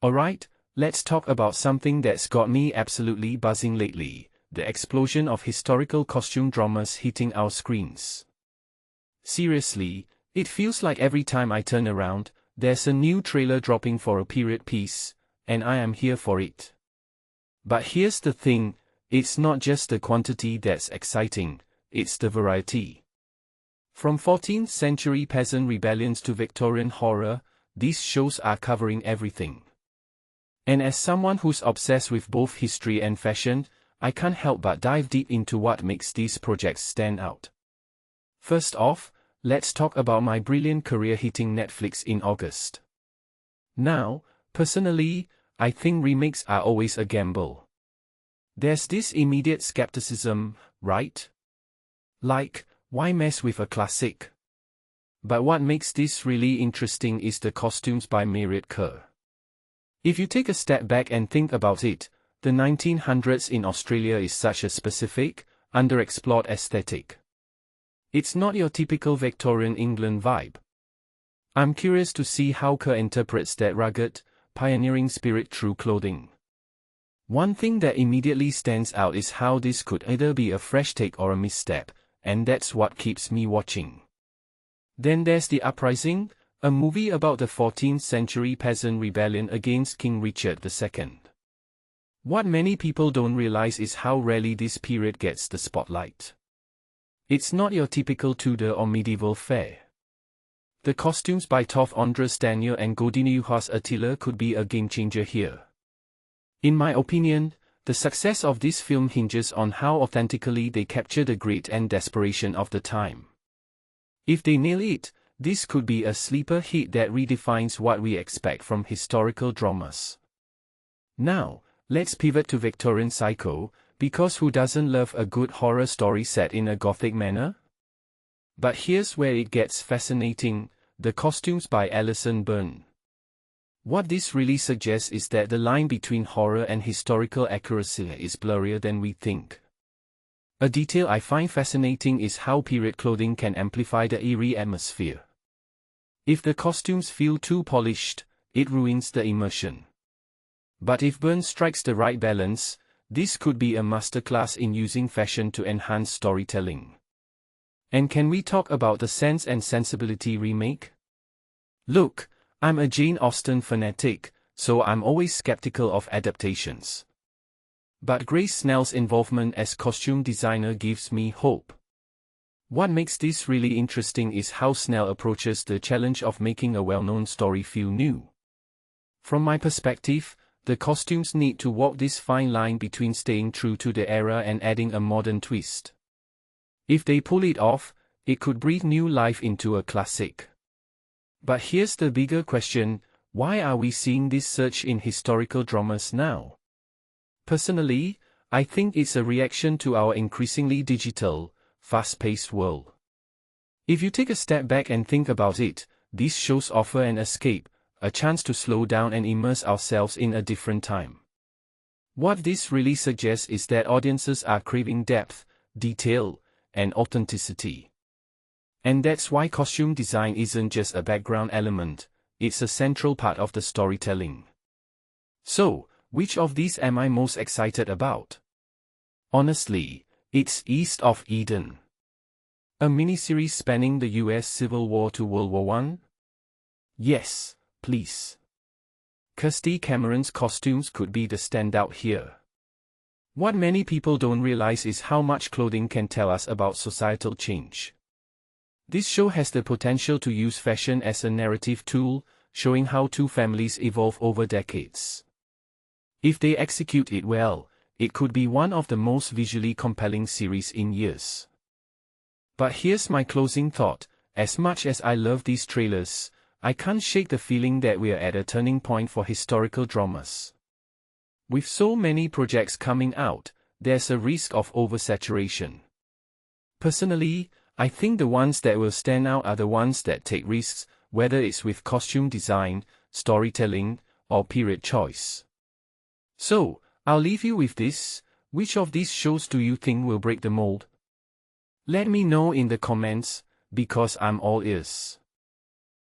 Alright, let's talk about something that's got me absolutely buzzing lately, the explosion of historical costume dramas hitting our screens. Seriously, it feels like every time I turn around, there's a new trailer dropping for a period piece, and I am here for it. But here's the thing, it's not just the quantity that's exciting, it's the variety. From 14th century peasant rebellions to Victorian horror, these shows are covering everything. And as someone who's obsessed with both history and fashion, I can't help but dive deep into what makes these projects stand out. First off, let's talk about my brilliant career hitting Netflix in August. Now, personally, I think remakes are always a gamble. There's this immediate skepticism, right? Like, why mess with a classic? But what makes this really interesting is the costumes by Myriad Kerr. If you take a step back and think about it, the 1900s in Australia is such a specific, underexplored aesthetic. It's not your typical Victorian England vibe. I'm curious to see how Kerr interprets that rugged, pioneering spirit through clothing. One thing that immediately stands out is how this could either be a fresh take or a misstep, and that's what keeps me watching. Then there's The Uprising, a movie about the 14th century peasant rebellion against King Richard II. What many people don't realize is how rarely this period gets the spotlight. It's not your typical Tudor or medieval fare. The costumes by Toth Andres Daniel and Godineuha's Attila could be a game-changer here. In my opinion, the success of this film hinges on how authentically they capture the grit and desperation of the time. If they nail it, this could be a sleeper hit that redefines what we expect from historical dramas. Now, let's pivot to Victorian Psycho, because who doesn't love a good horror story set in a gothic manner? But here's where it gets fascinating, the costumes by Alison Byrne. What this really suggests is that the line between horror and historical accuracy is blurrier than we think. A detail I find fascinating is how period clothing can amplify the eerie atmosphere. If the costumes feel too polished, it ruins the immersion. But if Byrne strikes the right balance, this could be a masterclass in using fashion to enhance storytelling. And can we talk about the Sense and Sensibility remake? Look, I'm a Jane Austen fanatic, so I'm always skeptical of adaptations. But Grace Snell's involvement as costume designer gives me hope. What makes this really interesting is how Snell approaches the challenge of making a well-known story feel new. From my perspective, the costumes need to walk this fine line between staying true to the era and adding a modern twist. If they pull it off, it could breathe new life into a classic. But here's the bigger question, why are we seeing this surge in historical dramas now? Personally, I think it's a reaction to our increasingly digital, fast-paced world. If you take a step back and think about it, these shows offer an escape, a chance to slow down and immerse ourselves in a different time. What this really suggests is that audiences are craving depth, detail, and authenticity. And that's why costume design isn't just a background element, it's a central part of the storytelling. So, which of these am I most excited about? Honestly, it's East of Eden. A miniseries spanning the US Civil War to World War I? Yes, please. Kirsty Cameron's costumes could be the standout here. What many people don't realize is how much clothing can tell us about societal change. This show has the potential to use fashion as a narrative tool, showing how two families evolve over decades. If they execute it well, it could be one of the most visually compelling series in years. But here's my closing thought, as much as I love these trailers, I can't shake the feeling that we're at a turning point for historical dramas. With so many projects coming out, there's a risk of oversaturation. Personally, I think the ones that will stand out are the ones that take risks, whether it's with costume design, storytelling, or period choice. So, I'll leave you with this, which of these shows do you think will break the mold? Let me know in the comments, because I'm all ears.